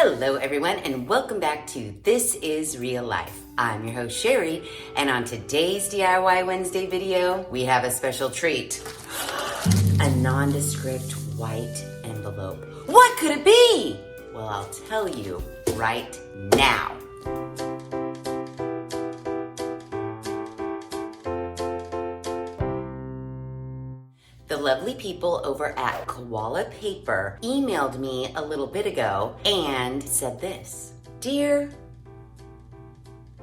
Hello everyone and welcome back to This Is Real Life. I'm your host Sheri, and on today's DIY Wednesday video, we have a special treat. A nondescript white envelope. What could it be? Well, I'll tell you right now. The lovely people over at KoalaPaper emailed me a little bit ago and said this. Dear,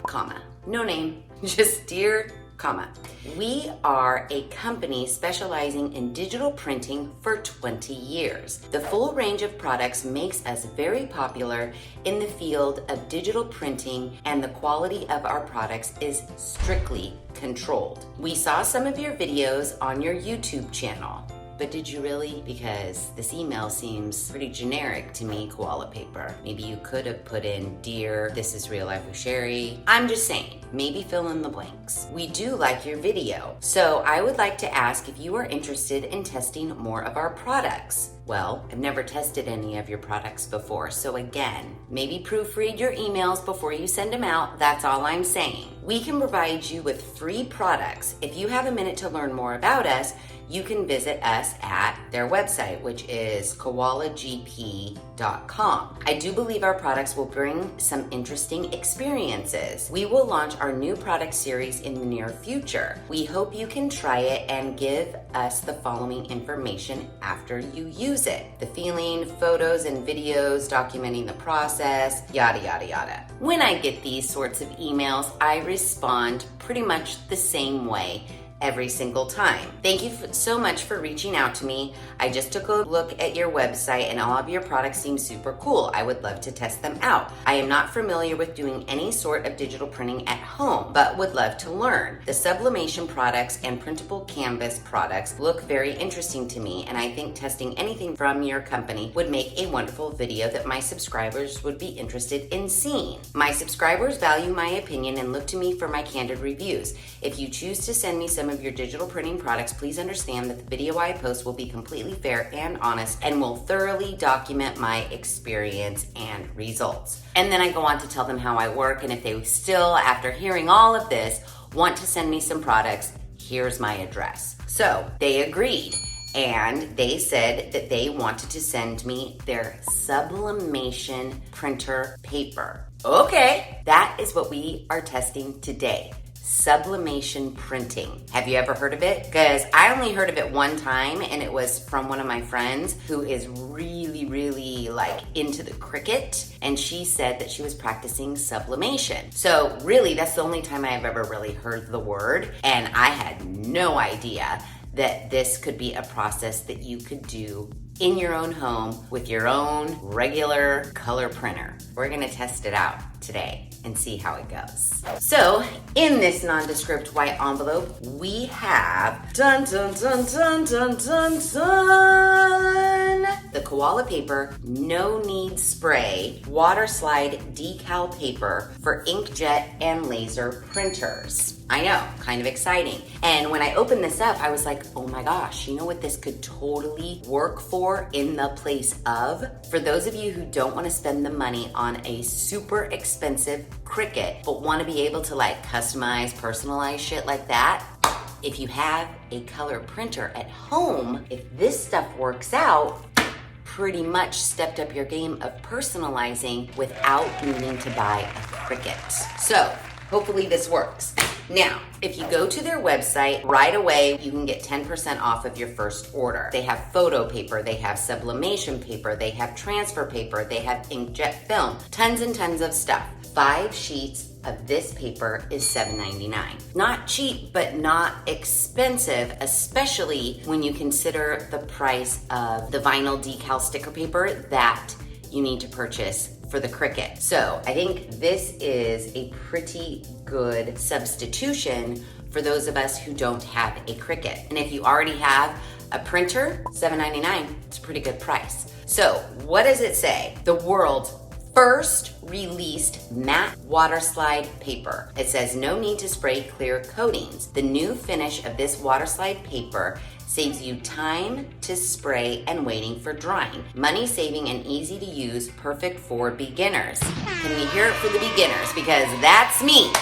comma, no name, just dear, comma. We are a company specializing in digital printing for 20 years. The full range of products makes us very popular in the field of digital printing, and the quality of our products is strictly controlled. We saw some of your videos on your YouTube channel. But did you really? Because this email seems pretty generic to me, KoalaPaper. Maybe you could have put in, Dear, this is Real Life with Sheri. I'm just saying, maybe fill in the blanks. We do like your video, so I would like to ask if you are interested in testing more of our products. Well, I've never tested any of your products before, so again, maybe proofread your emails before you send them out. That's all I'm saying. We can provide you with free products. If you have a minute to learn more about us, you can visit us at their website, which is KoalaGP.com. I do believe our products will bring some interesting experiences. We will launch our new product series in the near future. We hope you can try it and give us the following information after you use it. The feeling, photos and videos documenting the process, yada, yada, yada. When I get these sorts of emails, I respond pretty much the same way every single time. Thank you so much for reaching out to me. I just took a look at your website and all of your products seem super cool. I would love to test them out. I am not familiar with doing any sort of digital printing at home, but would love to learn. The Sublimation products and printable canvas products look very interesting to me, and I think testing anything from your company would make a wonderful video that my subscribers would be interested in seeing. My subscribers value my opinion and look to me for my candid reviews. If you choose to send me some of your digital printing products, please understand that the video I post will be completely fair and honest and will thoroughly document my experience and results. And then I go on to tell them how I work, and if they still, after hearing all of this, want to send me some products, here's my address. So they agreed, and they said that they wanted to send me their Sublimation printer paper. Okay, that is what we are testing today. Sublimation printing. Have you ever heard of it? Because I only heard of it one time, and it was from one of my friends who is really like into the Cricut, and she said that she was practicing sublimation. So really, that's the only time I've ever really heard the word, and I had no idea that this could be a process that you could do in your own home with your own regular color printer. We're gonna test it out today and see how it goes. So in this nondescript white envelope, we have dun dun dun dun dun dun dun the KoalaPaper No Need Spray Water Slide Decal Paper for inkjet and laser printers. I know, kind of exciting. And when I opened this up, I was like, oh my gosh, you know what this could totally work for in the place of? For those of you who don't want to spend the money on a super expensive Cricut, but want to be able to like customize, personalize shit like that, if you have a color printer at home, if this stuff works out, pretty much stepped up your game of personalizing without needing to buy a Cricut. So hopefully this works. Now, if you go to their website right away, you can get 10% off of your first order. They have photo paper, they have sublimation paper, they have transfer paper, they have inkjet film, tons and tons of stuff. 5 sheets of this paper is $7.99. Not cheap, but not expensive, especially when you consider the price of the vinyl decal sticker paper that you need to purchase for the Cricut. So I think this is a pretty good substitution for those of us who don't have a Cricut. And if you already have a printer, $7.99, it's a pretty good price. So what does it say? The world's first released matte water slide paper. It says no need to spray clear coatings. The new finish of this water slide paper saves you time to spray and waiting for drying. Money saving and easy to use, perfect for beginners. Can we hear it for the beginners? Because that's me.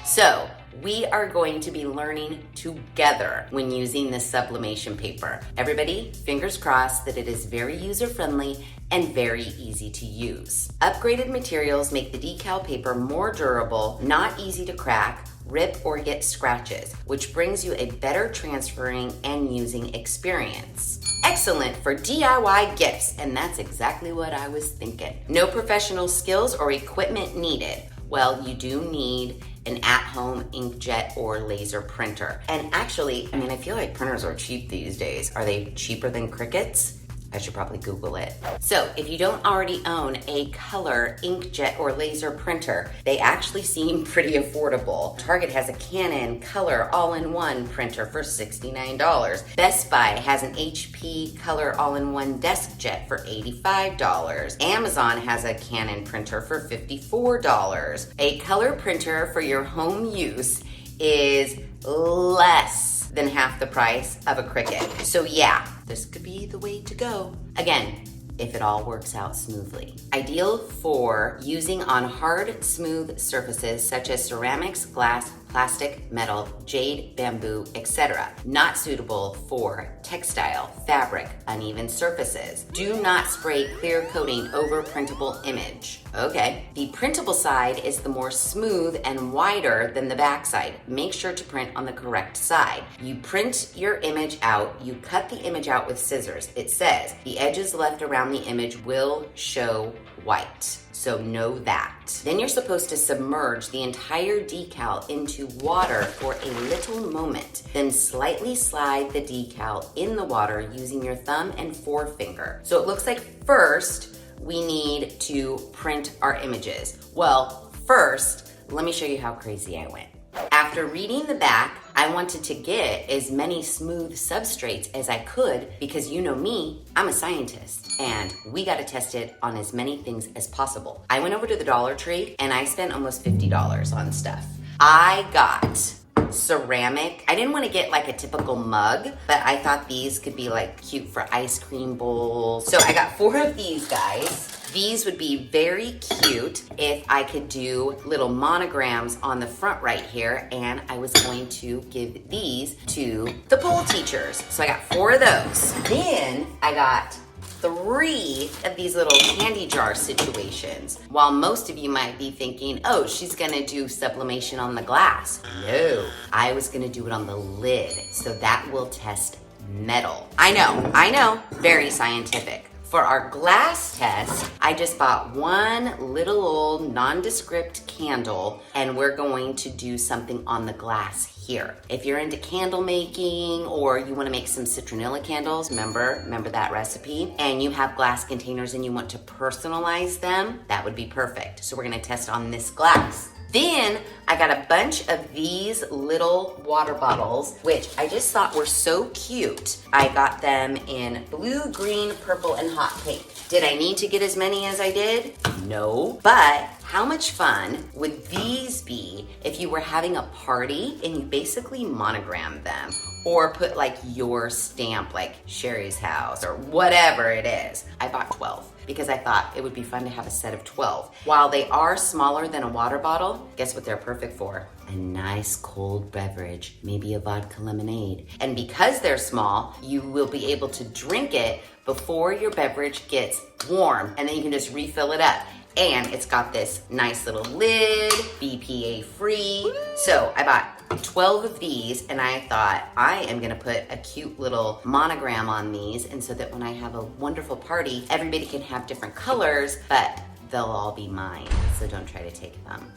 So, we are going to be learning together when using this sublimation paper. Everybody, fingers crossed that it is very user-friendly and very easy to use. Upgraded materials make the decal paper more durable, not easy to crack, rip, or get scratches, which brings you a better transferring and using experience. Excellent for DIY gifts, and that's exactly what I was thinking. No professional skills or equipment needed. Well, you do need an at-home inkjet or laser printer. And actually, I feel like printers are cheap these days. Are they cheaper than Cricuts? I should probably Google it. So if you don't already own a color inkjet or laser printer, they actually seem pretty affordable. Target has a Canon color all-in-one printer for $69. Best Buy has an HP color all-in-one desk jet for $85. Amazon has a Canon printer for $54. A color printer for your home use is less than half the price of a Cricut. So yeah, this could be the way to go. Again, if it all works out smoothly. Ideal for using on hard, smooth surfaces such as ceramics, glass, plastic, metal, jade, bamboo, etc. Not suitable for textile, fabric, uneven surfaces. Do not spray clear coating over printable image. Okay. The printable side is the more smooth and wider than the back side. Make sure to print on the correct side. You print your image out, you cut the image out with scissors. It says the edges left around the image will show white. So know that. Then you're supposed to submerge the entire decal into water for a little moment. Then slightly slide the decal in the water using your thumb and forefinger. So it looks like first we need to print our images. Well, first, let me show you how crazy I went. After reading the back, I wanted to get as many smooth substrates as I could because you know me, I'm a scientist and we got to test it on as many things as possible. I went over to the Dollar Tree and I spent almost $50 on stuff. I got ceramic. I didn't want to get like a typical mug, but I thought these could be like cute for ice cream bowls. So I got 4 of these guys. These would be very cute if I could do little monograms on the front right here, and I was going to give these to the pole teachers. So I got 4 of those. Then I got 3 of these little candy jar situations. While most of you might be thinking, oh, she's gonna do sublimation on the glass. No, I was gonna do it on the lid, so that will test metal. I know, very scientific. For our glass test, I just bought one little old nondescript candle, and we're going to do something on the glass here. If you're into candle making or you want to make some citronella candles, remember that recipe, and you have glass containers and you want to personalize them, that would be perfect. So we're going to test on this glass. Then I got a bunch of these little water bottles, which I just thought were so cute. I got them in blue, green, purple, and hot pink. Did I need to get as many as I did? No, but how much fun would these be if you were having a party and you basically monogram them or put like your stamp, like Sheri's house or whatever it is? I bought 12 because I thought it would be fun to have a set of 12. While they are smaller than a water bottle, guess what they're perfect for? A nice cold beverage, maybe a vodka lemonade. And because they're small, you will be able to drink it before your beverage gets warm, and then you can just refill it up. And it's got this nice little lid, BPA free. So I bought 12 of these, and I thought I am gonna put a cute little monogram on these, and so that when I have a wonderful party, everybody can have different colors, but they'll all be mine, so don't try to take them.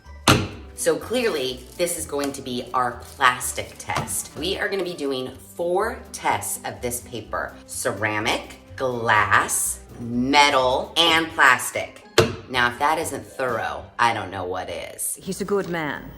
So clearly, this is going to be our plastic test. We are gonna be doing 4 tests of this paper: ceramic, glass, metal, and plastic. Now, if that isn't thorough, I don't know what is. He's a good man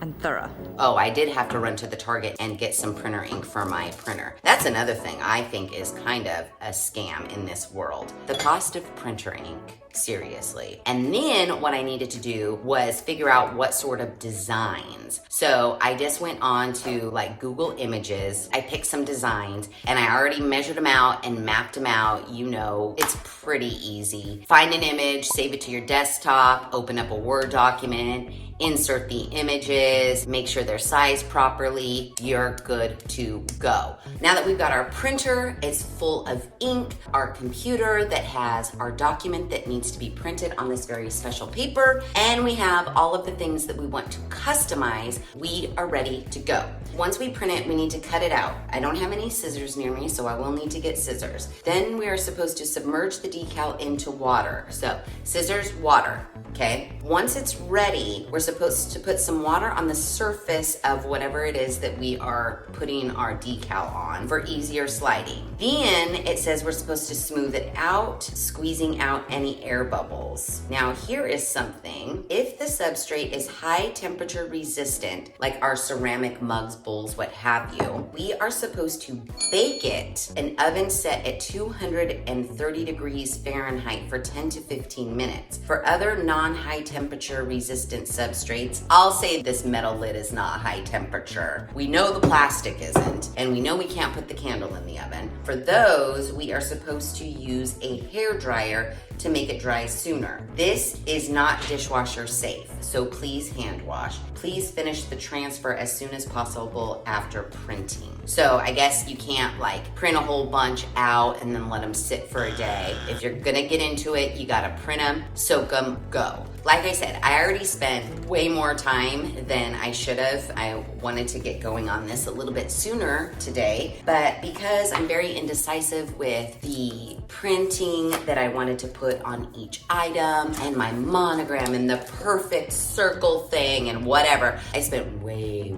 and thorough. Oh, I did have to run to the Target and get some printer ink for my printer. That's another thing I think is kind of a scam in this world. The cost of printer ink. seriously. And then what I needed to do was figure out what sort of designs. So I just went on to like Google Images. I picked some designs and I already measured them out and mapped them out. You know, it's pretty easy. Find an image, save it to your desktop, open up a Word document, insert the images, make sure they're sized properly, you're good to go. Now that we've got our printer, it's full of ink, our computer that has our document that needs to be printed on this very special paper, and we have all of the things that we want to customize, we are ready to go. Once we print it, we need to cut it out. I don't have any scissors near me, so I will need to get scissors. Then we are supposed to submerge the decal into water. So scissors, water, okay? Once it's ready, we're supposed to put some water on the surface of whatever it is that we are putting our decal on for easier sliding. Then it says we're supposed to smooth it out, squeezing out any air bubbles. Now here is something. If the substrate is high temperature resistant, like our ceramic mugs, bowls, what have you, we are supposed to bake it in oven set at 230 degrees Fahrenheit for 10 to 15 minutes. For other non-high temperature resistant substrates, I'll say this metal lid is not high temperature. We know the plastic isn't, and we know we can't put the candle in the oven. For those, we are supposed to use a hair dryer to make it dry sooner. This is not dishwasher safe, so please hand wash. Please finish the transfer as soon as possible after printing. So I guess you can't like print a whole bunch out and then let them sit for a day. If you're gonna get into it, you gotta print them, soak them, go. Like I said, I already spent way more time than I should have. I wanted to get going on this a little bit sooner today, but because I'm very indecisive with the printing that I wanted to put on each item and my monogram and the perfect circle thing and whatever, I spent way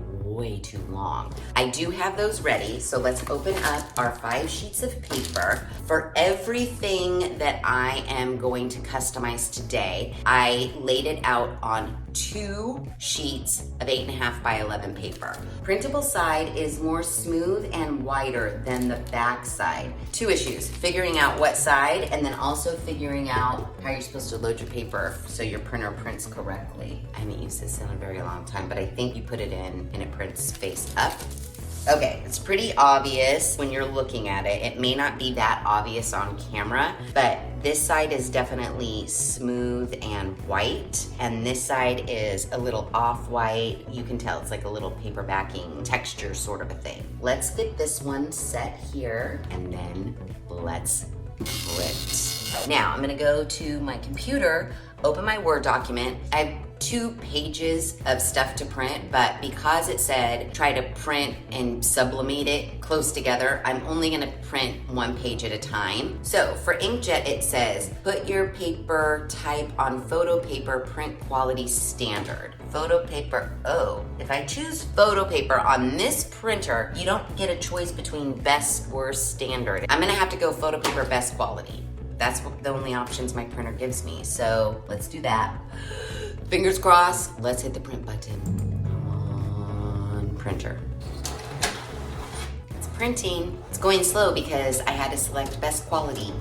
too long. I do have those ready, so let's open up our 5 sheets of paper. For everything that I am going to customize today, I laid it out on 2 sheets of 8.5 by 11 paper. Printable side is more smooth and wider than the back side. 2 issues, figuring out what side and then also figuring out how you're supposed to load your paper so your printer prints correctly. I haven't used this in a very long time, but I think you put it in and it prints face up. Okay, it's pretty obvious when you're looking at it. It may not be that obvious on camera, but this side is definitely smooth and white, and this side is a little off-white. You can tell it's like a little paper backing texture sort of a thing. Let's get this one set here, and then let's print. Now, I'm gonna go to my computer, open my Word document. I have 2 pages of stuff to print, but because it said try to print and sublimate it close together, I'm only gonna print 1 page at a time. So for inkjet, it says, put your paper type on photo paper print quality standard. Photo paper, oh, if I choose photo paper on this printer, you don't get a choice between best, worst, standard. I'm gonna have to go photo paper best quality. That's the only options my printer gives me, so let's do that. Fingers crossed, let's hit the print button. Come on, printer. It's printing. It's going slow because I had to select best quality.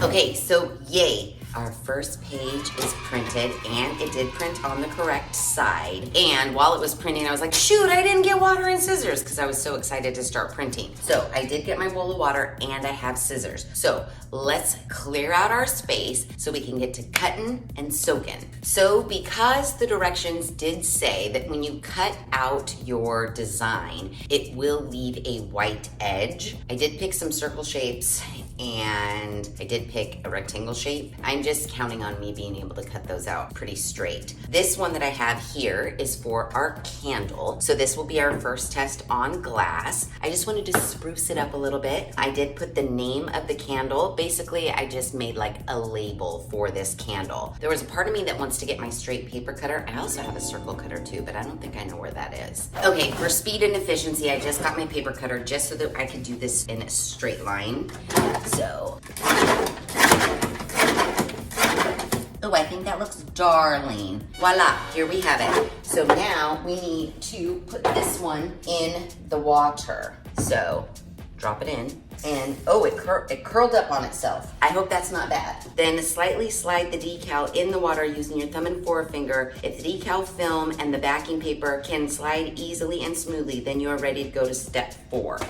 Okay, so yay. Our first page is printed, and it did print on the correct side. And while it was printing, I was like, shoot, I didn't get water and scissors because I was so excited to start printing. So I did get my bowl of water and I have scissors. So let's clear out our space so we can get to cutting and soaking. So because the directions did say that when you cut out your design, it will leave a white edge, I did pick some circle shapes and I did pick a rectangle shape. I'm just counting on me being able to cut those out pretty straight. This one that I have here is for our candle. So this will be our first test on glass. I just wanted to spruce it up a little bit. I did put the name of the candle. Basically, I just made like a label for this candle. There was a part of me that wants to get my straight paper cutter. I also have a circle cutter too, but I don't think I know where that is. Okay, for speed and efficiency, I just got my paper cutter just so that I could do this in a straight line. So, oh, I think that looks darling. Voila, here we have it. So now we need to put this one in the water. So drop it in, and oh, it curled up on itself. I hope that's not bad. Then slightly slide the decal in the water using your thumb and forefinger. If the decal film and the backing paper can slide easily and smoothly, then you are ready to go to step 4.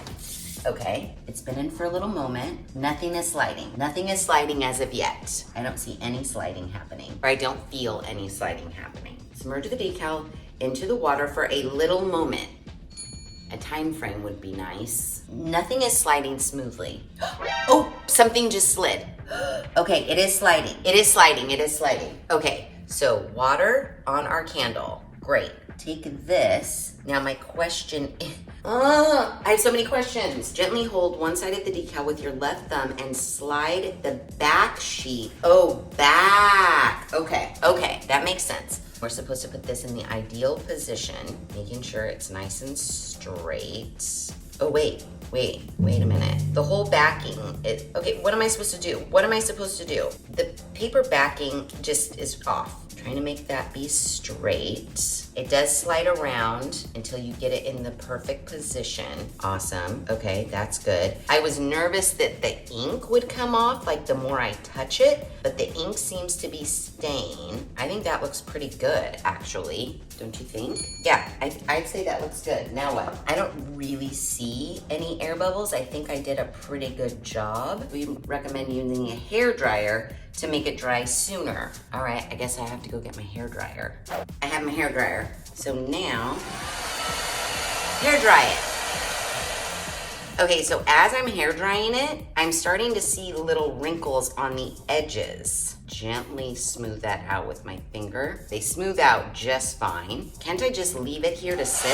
Okay, it's been in for a little moment. Nothing is sliding. Nothing is sliding as of yet. I don't see any sliding happening, or I don't feel any sliding happening. Submerge the decal into the water for a little moment. A time frame would be nice. Nothing is sliding smoothly. Oh, something just slid. Okay, it is sliding. It is sliding, it is sliding. Okay, so water on our candle. Great. Take this. Now my question is, I have so many questions. Gently hold one side of the decal with your left thumb and slide the back sheet. Oh, back. Okay, that makes sense. We're supposed to put this in the ideal position, making sure it's nice and straight. Oh, wait a minute. The whole backing, okay, what am I supposed to do? What am I supposed to do? The paper backing just is off. Trying to make that be straight. It does slide around until you get it in the perfect position. Awesome, okay, that's good. I was nervous that the ink would come off, like the more I touch it, but the ink seems to be staying. I think that looks pretty good, actually. Don't you think? Yeah, I'd say that looks good. Now what? I don't really see any air bubbles. I think I did a pretty good job. We recommend using a hair dryer to make it dry sooner. All right, I guess I have to go get my hair dryer. I have my hair dryer. So now, hair dry it. Okay, so as I'm hair drying it, I'm starting to see little wrinkles on the edges. Gently smooth that out with my finger. They smooth out just fine. Can't I just leave it here to sit?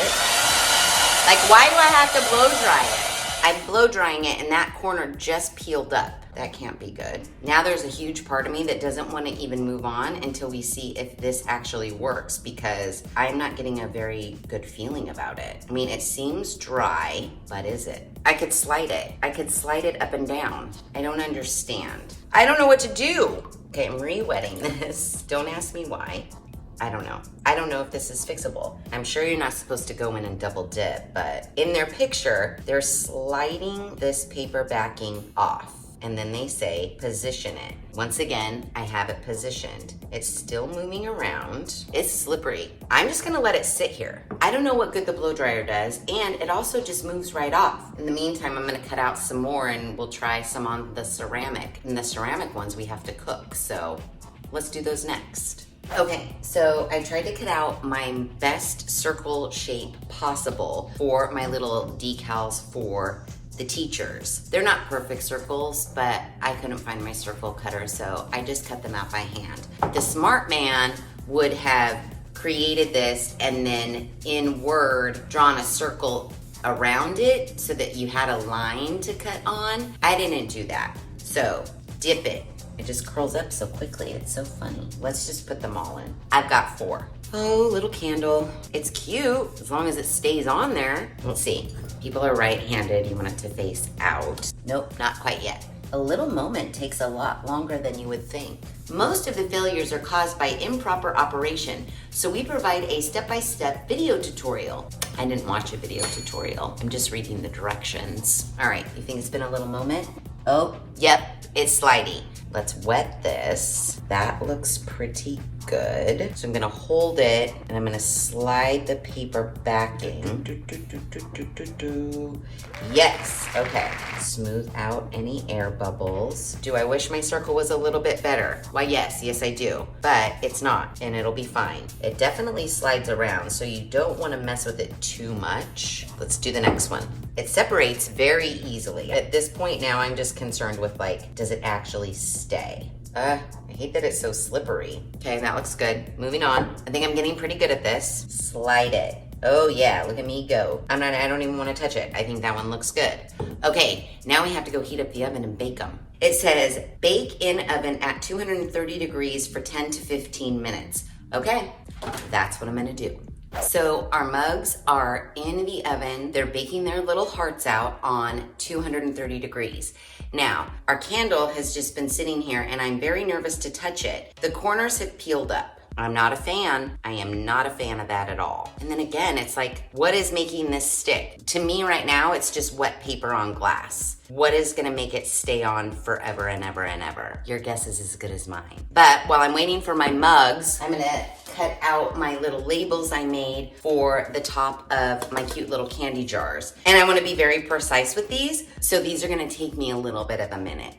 Like, why do I have to blow dry it? I'm blow drying it and that corner just peeled up. That can't be good. Now there's a huge part of me that doesn't want to even move on until we see if this actually works, because I'm not getting a very good feeling about it. I mean, it seems dry, but is it? I could slide it. I could slide it up and down. I don't understand. I don't know what to do. Okay, I'm re-wetting this. Don't ask me why. I don't know. I don't know if this is fixable. I'm sure you're not supposed to go in and double dip, but in their picture, they're sliding this paper backing off. And then they say, position it. Once again, I have it positioned. It's still moving around. It's slippery. I'm just gonna let it sit here. I don't know what good the blow dryer does, and it also just moves right off. In the meantime, I'm gonna cut out some more and we'll try some on the ceramic. And the ceramic ones we have to cook, so let's do those next. Okay, so I tried to cut out my best circle shape possible for my little decals for the teachers. They're not perfect circles, but I couldn't find my circle cutter, so I just cut them out by hand. The smart man would have created this and then in Word drawn a circle around it so that you had a line to cut on. I didn't do that. So dip it. It just curls up so quickly. It's so funny. Let's just put them all in. I've got 4. Oh, little candle. It's cute as long as it stays on there. Let's see. People are right-handed. You want it to face out. Nope, not quite yet. A little moment takes a lot longer than you would think. Most of the failures are caused by improper operation, so we provide a step-by-step video tutorial. I didn't watch a video tutorial. I'm just reading the directions. All right, you think it's been a little moment? Oh, yep, it's slidey. Let's wet this. That looks pretty good. So I'm gonna hold it and I'm gonna slide the paper backing. Yes, okay. Smooth out any air bubbles. Do I wish my circle was a little bit better? Why, yes I do, but it's not, and it'll be fine. It definitely slides around, so you don't wanna mess with it too much. Let's do the next one. It separates very easily. At this point now, I'm just concerned with like, does it actually stay? I hate that it's so slippery. Okay, that looks good. Moving on. I think I'm getting pretty good at this. Slide it. Oh yeah, look at me go. I don't even want to touch it. I think that one looks good. Okay, now we have to go heat up the oven and bake them. It says bake in oven at 230 degrees for 10 to 15 minutes. Okay, that's what I'm gonna do. So our mugs are in the oven. They're baking their little hearts out on 230 degrees. Now, our candle has just been sitting here and I'm very nervous to touch it. The corners have peeled up. I'm not a fan. I am not a fan of that at all. And then again, it's like, what is making this stick? To me right now, it's just wet paper on glass. What is gonna make it stay on forever and ever and ever? Your guess is as good as mine. But while I'm waiting for my mugs, I'm gonna cut out my little labels I made for the top of my cute little candy jars. And I wanna be very precise with these, so these are gonna take me a little bit of a minute.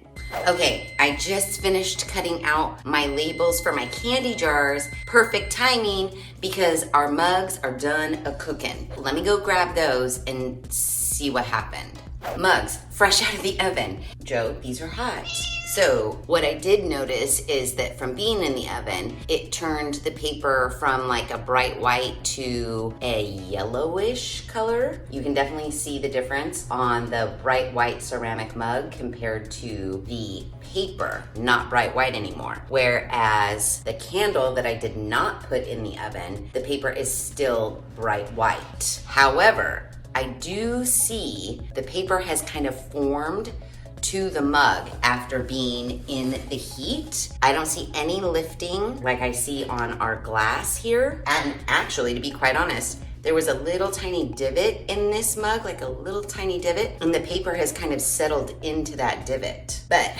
Okay, I just finished cutting out my labels for my candy jars. Perfect timing because our mugs are done a-cooking. Let me go grab those and see what happened. Mugs, fresh out of the oven. Joe, these are hot. So what I did notice is that from being in the oven, it turned the paper from like a bright white to a yellowish color. You can definitely see the difference on the bright white ceramic mug compared to the paper, not bright white anymore. Whereas the candle that I did not put in the oven, the paper is still bright white. However, I do see the paper has kind of formed to the mug after being in the heat. I don't see any lifting like I see on our glass here. And actually, to be quite honest, there was a little tiny divot in this mug, like a little tiny divot, and the paper has kind of settled into that divot. But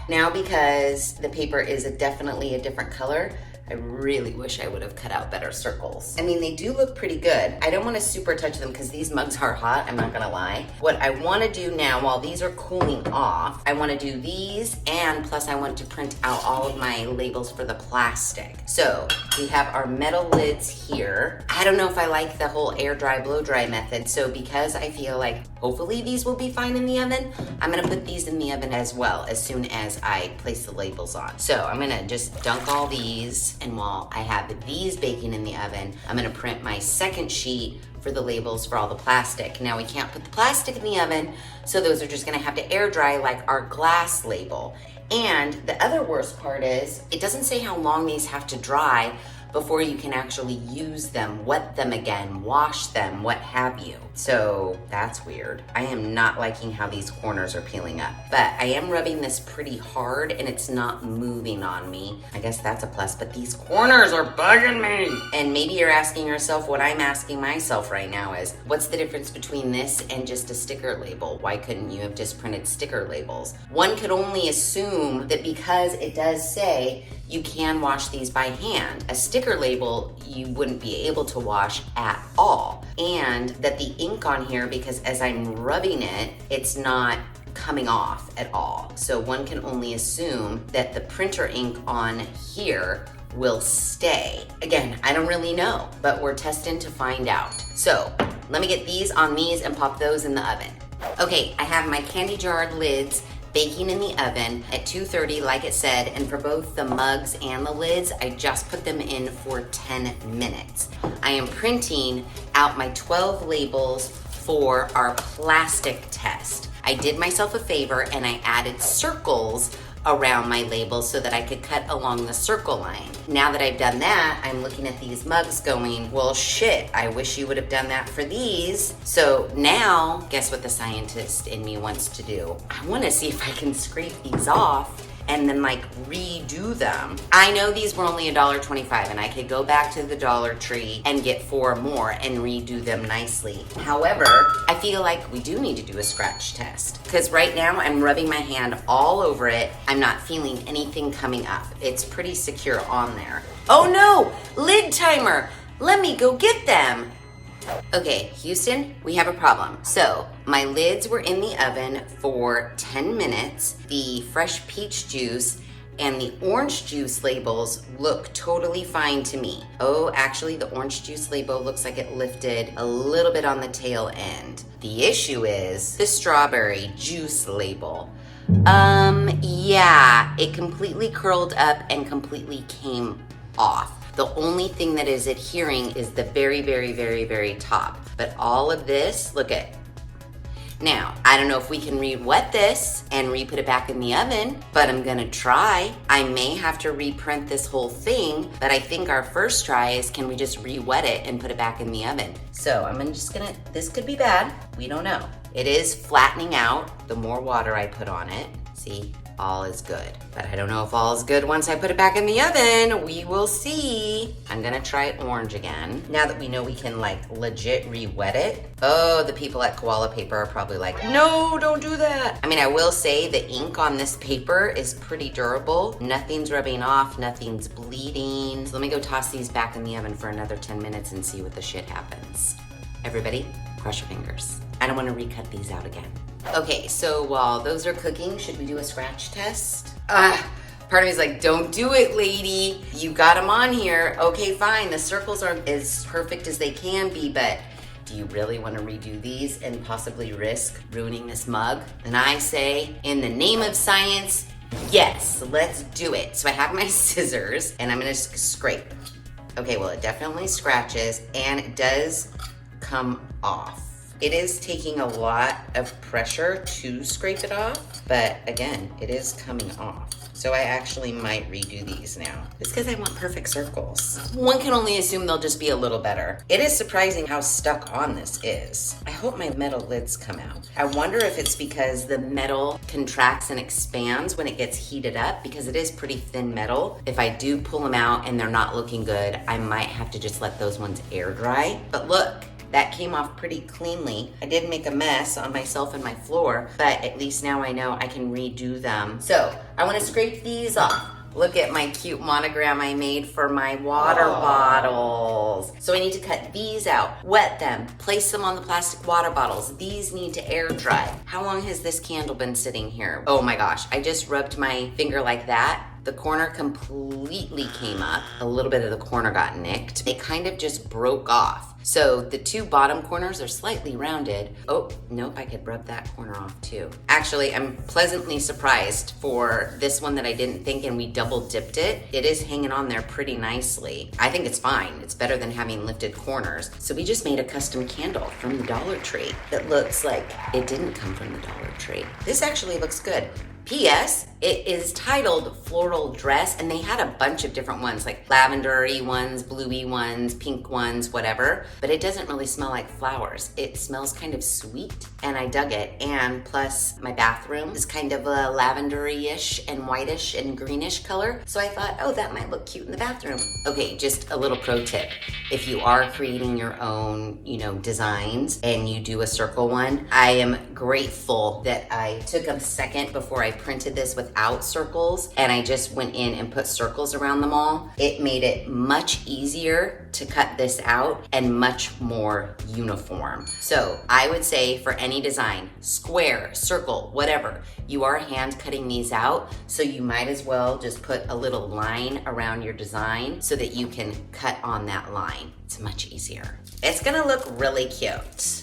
now because the paper is definitely a different color, I really wish I would have cut out better circles. I mean, they do look pretty good. I don't want to super touch them because these mugs are hot, I'm not gonna lie. What I want to do now, while these are cooling off, I want to do these, and plus I want to print out all of my labels for the plastic. So we have our metal lids here. I don't know if I like the whole air dry, blow dry method, so because I feel like hopefully these will be fine in the oven, I'm gonna put these in the oven as well as soon as I place the labels on. So I'm gonna just dunk all these, and while I have these baking in the oven, I'm gonna print my second sheet for the labels for all the plastic. Now we can't put the plastic in the oven, so those are just gonna have to air dry like our glass label. And the other worst part is, it doesn't say how long these have to dry before you can actually use them, wet them again, wash them, what have you. So that's weird. I am not liking how these corners are peeling up, but I am rubbing this pretty hard and it's not moving on me. I guess that's a plus, but these corners are bugging me. And maybe you're asking yourself what I'm asking myself right now is, what's the difference between this and just a sticker label? Why couldn't you have just printed sticker labels? One could only assume that because it does say you can wash these by hand. A sticker label, you wouldn't be able to wash at all. And that the ink on here, because as I'm rubbing it, it's not coming off at all. So one can only assume that the printer ink on here will stay. Again, I don't really know, but we're testing to find out. So let me get these on these and pop those in the oven. Okay, I have my candy jar lids baking in the oven at 230 like it said, and for both the mugs and the lids, I just put them in for 10 minutes. I am printing out my 12 labels for our plastic test. I did myself a favor and I added circles around my labels so that I could cut along the circle line. Now that I've done that, I'm looking at these mugs going, well shit, I wish you would have done that for these. So now, guess what the scientist in me wants to do? I wanna see if I can scrape these off and then like redo them. I know these were only $1.25 and I could go back to the Dollar Tree and get 4 more and redo them nicely. However, I feel like we do need to do a scratch test because right now I'm rubbing my hand all over it. I'm not feeling anything coming up. It's pretty secure on there. Oh no, lid timer. Let me go get them. Okay, Houston, we have a problem. So my lids were in the oven for 10 minutes. The fresh peach juice and the orange juice labels look totally fine to me. Oh, actually the orange juice label looks like it lifted a little bit on the tail end. The issue is the strawberry juice label. Yeah, it completely curled up and completely came off. The only thing that is adhering is the very, very, very, very top. But all of this, look at. Now, I don't know if we can re-wet this and re-put it back in the oven, but I'm gonna try. I may have to reprint this whole thing, but I think our first try is can we just re-wet it and put it back in the oven? So I'm just gonna, this could be bad, we don't know. It is flattening out the more water I put on it. See, all is good. But I don't know if all is good once I put it back in the oven. We will see. I'm gonna try orange again. Now that we know we can like legit re-wet it. Oh, the people at KoalaPaper are probably like, no, don't do that. I mean, I will say the ink on this paper is pretty durable. Nothing's rubbing off, nothing's bleeding. So let me go toss these back in the oven for another 10 minutes and see what the shit happens. Everybody, cross your fingers. I don't wanna recut these out again. Okay, so while those are cooking, should we do a scratch test? Part of me is like, don't do it, lady. You got them on here. Okay, fine, the circles are as perfect as they can be, but do you really want to redo these and possibly risk ruining this mug? And I say, in the name of science, yes, let's do it. So I have my scissors and I'm gonna scrape. Okay, well, it definitely scratches and it does come off. It is taking a lot of pressure to scrape it off, but again, it is coming off. So I actually might redo these now. It's because I want perfect circles. One can only assume they'll just be a little better. It is surprising how stuck on this is. I hope my metal lids come out. I wonder if it's because the metal contracts and expands when it gets heated up, because it is pretty thin metal. If I do pull them out and they're not looking good, I might have to just let those ones air dry. But look, that came off pretty cleanly. I did make a mess on myself and my floor, but at least now I know I can redo them. So I wanna scrape these off. Look at my cute monogram I made for my water bottles. So I need to cut these out, wet them, place them on the plastic water bottles. These need to air dry. How long has this candle been sitting here? Oh my gosh, I just rubbed my finger like that. The corner completely came up. A little bit of the corner got nicked. It kind of just broke off. So the two bottom corners are slightly rounded. Oh, nope, I could rub that corner off too. Actually, I'm pleasantly surprised for this one that I didn't think, and we double dipped it. It is hanging on there pretty nicely. I think it's fine. It's better than having lifted corners. So we just made a custom candle from the Dollar Tree that looks like it didn't come from the Dollar Tree. This actually looks good. P.S. It is titled Floral Dress, and they had a bunch of different ones, like lavender-y ones, bluey ones, pink ones, whatever, but it doesn't really smell like flowers. It smells kind of sweet, and I dug it, and plus my bathroom is kind of a lavender-ish and whitish and greenish color, so I thought, oh, that might look cute in the bathroom. Okay, just a little pro tip. If you are creating your own, designs, and you do a circle one, I am grateful that I took a second before I printed this without circles, and I just went in and put circles around them all. It made it much easier to cut this out and much more uniform. So I would say for any design, square, circle, whatever, you are hand cutting these out, so you might as well just put a little line around your design so that you can cut on that line. It's much easier. It's gonna look really cute.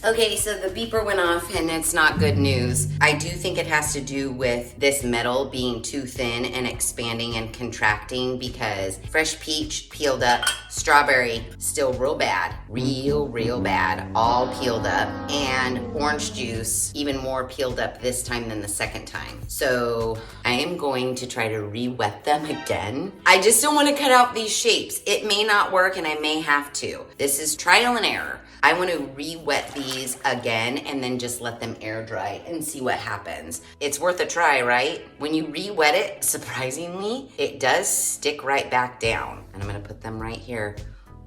Okay, so the beeper went off and it's not good news. I do think it has to do with this metal being too thin and expanding and contracting, because fresh peach peeled up, strawberry still real bad, real bad, all peeled up, and orange juice even more peeled up this time than the second time. So I am going to try to re-wet them again. I just don't want to cut out these shapes. It may not work and I may have to. This is trial and error. I want to re-wet these again and then just let them air dry and see what happens. It's worth a try, right? When you re-wet it, surprisingly, it does stick right back down. And I'm gonna put them right here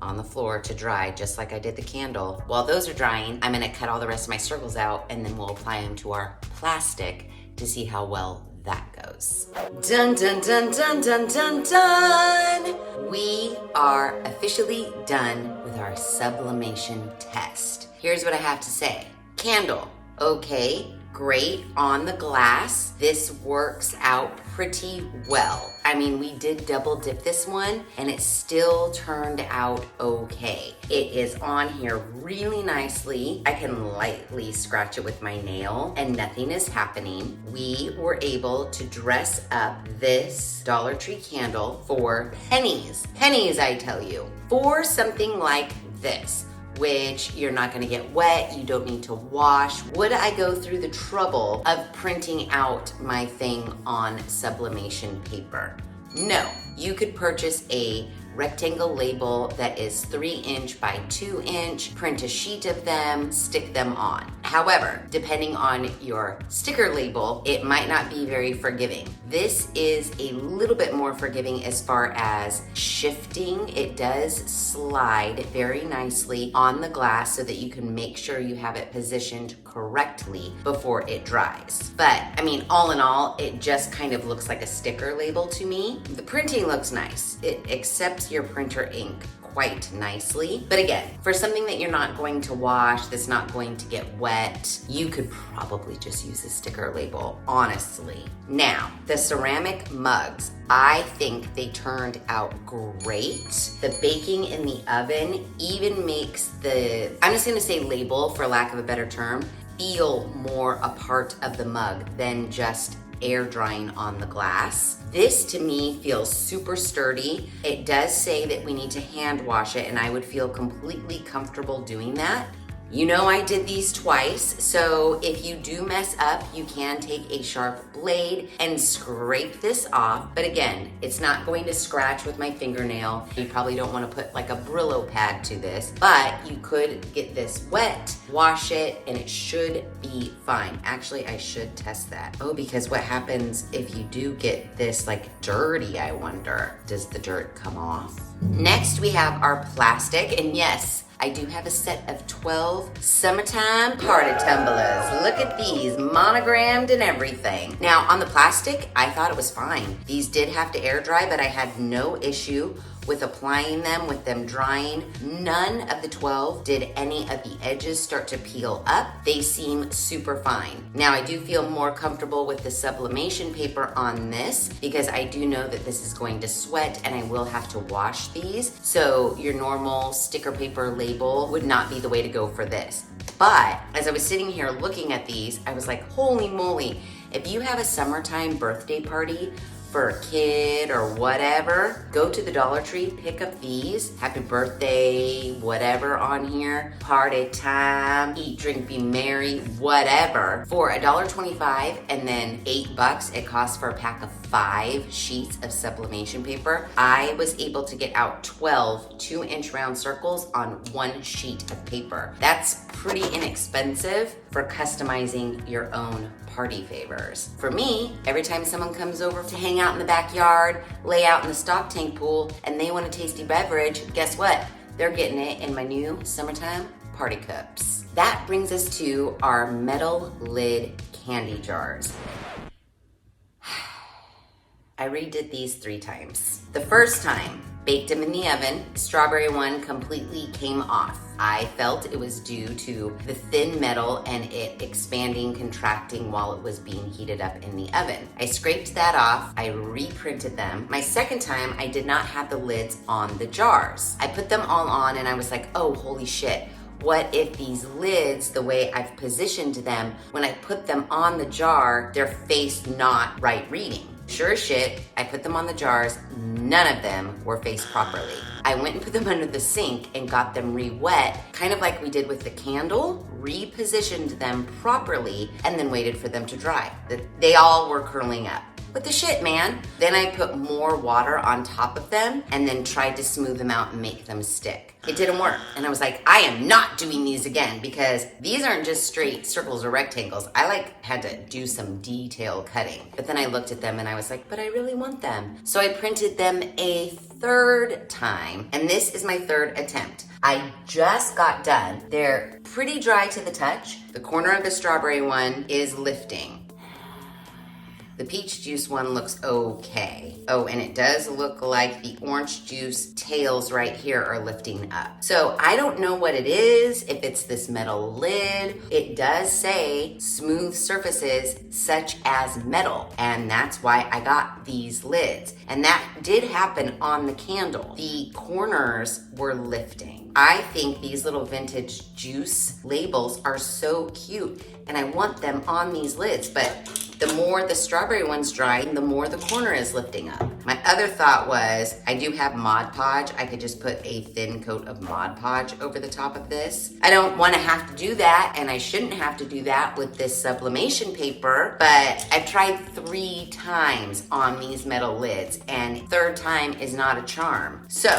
on the floor to dry, just like I did the candle. While those are drying, I'm gonna cut all the rest of my circles out and then we'll apply them to our plastic to see how well that goes. Dun, dun, dun, dun, dun, dun, dun. We are officially done with our sublimation test. Here's what I have to say. Candle, okay, great on the glass. This works out pretty well. I mean, we did double dip this one and it still turned out okay. It is on here really nicely. I can lightly scratch it with my nail and nothing is happening. We were able to dress up this Dollar Tree candle for pennies. Pennies, I tell you. For something like this, which you're not gonna get wet, you don't need to wash. Would I go through the trouble of printing out my thing on sublimation paper? No. You could purchase a rectangle label that is 3" by 2", print a sheet of them, stick them on. However, depending on your sticker label, it might not be very forgiving. This is a little bit more forgiving as far as shifting. It does slide very nicely on the glass so that you can make sure you have it positioned correctly before it dries. But I mean, all in all, it just kind of looks like a sticker label to me. The printing looks nice. It accepts your printer ink quite nicely. But again, for something that you're not going to wash, that's not going to get wet, you could probably just use a sticker label, honestly. Now, the ceramic mugs, I think they turned out great. The baking in the oven even makes the, I'm just gonna say label for lack of a better term, feel more a part of the mug than just air drying on the glass. This to me feels super sturdy. It does say that we need to hand wash it, and I would feel completely comfortable doing that. You know I did these twice, so if you do mess up, you can take a sharp blade and scrape this off. But again, it's not going to scratch with my fingernail. You probably don't want to put like a Brillo pad to this, but you could get this wet, wash it, and it should be fine. Actually, I should test that. Oh, because what happens if you do get this like dirty, I wonder? Does the dirt come off? Next, we have our plastic, and yes, I do have a set of 12 summertime party tumblers. Look at these, monogrammed and everything. Now, on the plastic, I thought it was fine. These did have to air dry, but I had no issue with applying them, with them drying. None of the 12 did any of the edges start to peel up. They seem super fine. Now, I do feel more comfortable with the sublimation paper on this because I do know that this is going to sweat and I will have to wash these. So your normal sticker paper label would not be the way to go for this. But as I was sitting here looking at these, I was like, holy moly, if you have a summertime birthday party for a kid or whatever, go to the Dollar Tree, pick up these. Happy birthday, whatever on here. Party time, eat, drink, be merry, whatever. For $1.25 and then $8 it costs for a pack of 5 sheets of sublimation paper. I was able to get out 12 2-inch round circles on 1 sheet of paper. That's pretty inexpensive for customizing your own party favors. For me, every time someone comes over to hang out in the backyard, lay out in the stock tank pool, and they want a tasty beverage, guess what? They're getting it in my new summertime party cups. That brings us to our metal lid candy jars. I redid these 3 times. The first time, baked them in the oven. Strawberry one completely came off. I felt it was due to the thin metal and it expanding, contracting while it was being heated up in the oven. I scraped that off. I reprinted them. My second time, I did not have the lids on the jars. I put them all on and I was like, oh, holy shit. What if these lids, the way I've positioned them, when I put them on the jar, they're faced not right reading? Sure as shit, I put them on the jars, none of them were faced properly. I went and put them under the sink and got them re-wet, kind of like we did with the candle, repositioned them properly, and then waited for them to dry. They all were curling up. What the shit, man? Then I put more water on top of them and then tried to smooth them out and make them stick. It didn't work. And I was like, I am not doing these again because these aren't just straight circles or rectangles. I had to do some detail cutting. But then I looked at them and I was like, but I really want them. So I printed them a third time. And this is my third attempt. I just got done. They're pretty dry to the touch. The corner of the strawberry one is lifting. The peach juice one looks okay. Oh, and it does look like the orange juice tails right here are lifting up. So I don't know what it is, if it's this metal lid. It does say smooth surfaces such as metal, and that's why I got these lids. And that did happen on the candle. The corners were lifting. I think these little vintage juice labels are so cute, and I want them on these lids, but the more the strawberry one's drying, the more the corner is lifting up. My other thought was, I do have Mod Podge. I could just put a thin coat of Mod Podge over the top of this. I don't want to have to do that, and I shouldn't have to do that with this sublimation paper, but I've tried 3 times on these metal lids, and third time is not a charm. So,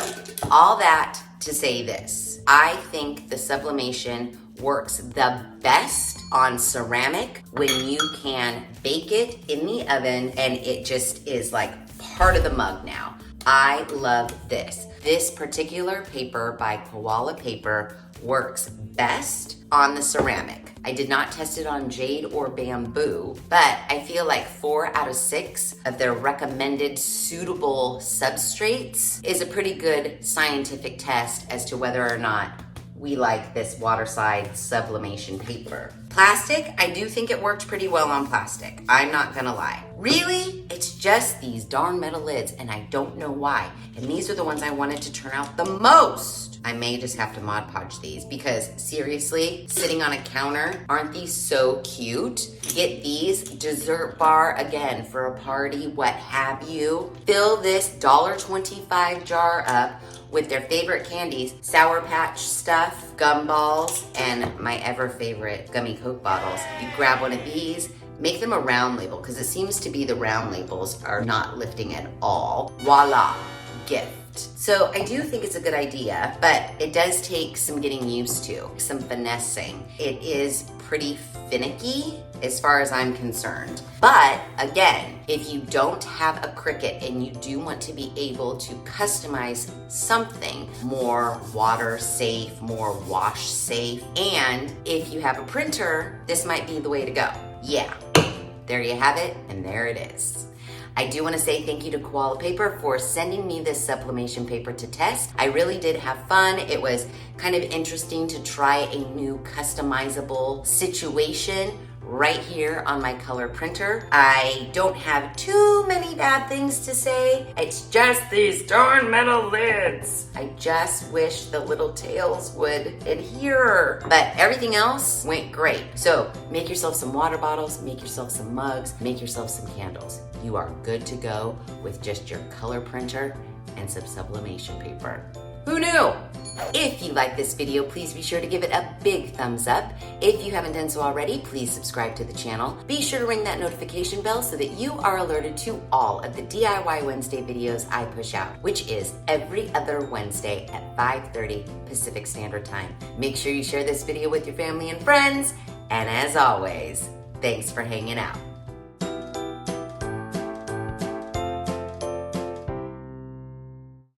all that to say this, I think the sublimation works the best on ceramic when you can bake it in the oven and it just is like part of the mug now. I love this. This particular paper by KoalaPaper works best on the ceramic. I did not test it on jade or bamboo, but I feel like 4 out of 6 of their recommended suitable substrates is a pretty good scientific test as to whether or not we like this water-side sublimation paper. Plastic, I do think it worked pretty well on plastic. I'm not gonna lie. Really, it's just these darn metal lids and I don't know why. And these are the ones I wanted to turn out the most. I may just have to Mod Podge these because seriously, sitting on a counter, aren't these so cute? Get these, dessert bar again for a party, what have you. Fill this $1.25 jar up with their favorite candies, Sour Patch stuff, gumballs, and my ever favorite gummy Coke bottles. You grab one of these, make them a round label because it seems to be the round labels are not lifting at all. Voila, gift. So I do think it's a good idea, but it does take some getting used to, some finessing. It is pretty finicky as far as I'm concerned. But again, if you don't have a Cricut and you do want to be able to customize something more water safe, more wash safe, and if you have a printer, this might be the way to go. Yeah, there you have it, and there it is. I do want to say thank you to KoalaPaper for sending me this sublimation paper to test. I really did have fun. It was kind of interesting to try a new customizable situation right here on my color printer. I don't have too many bad things to say. It's just these darn metal lids. I just wish the little tails would adhere, but everything else went great. So make yourself some water bottles, make yourself some mugs, make yourself some candles. You are good to go with just your color printer and some sublimation paper. Who knew? If you like this video, please be sure to give it a big thumbs up. If you haven't done so already, please subscribe to the channel. Be sure to ring that notification bell so that you are alerted to all of the DIY Wednesday videos I push out, which is every other Wednesday at 5:30 Pacific Standard Time. Make sure you share this video with your family and friends. And as always, thanks for hanging out.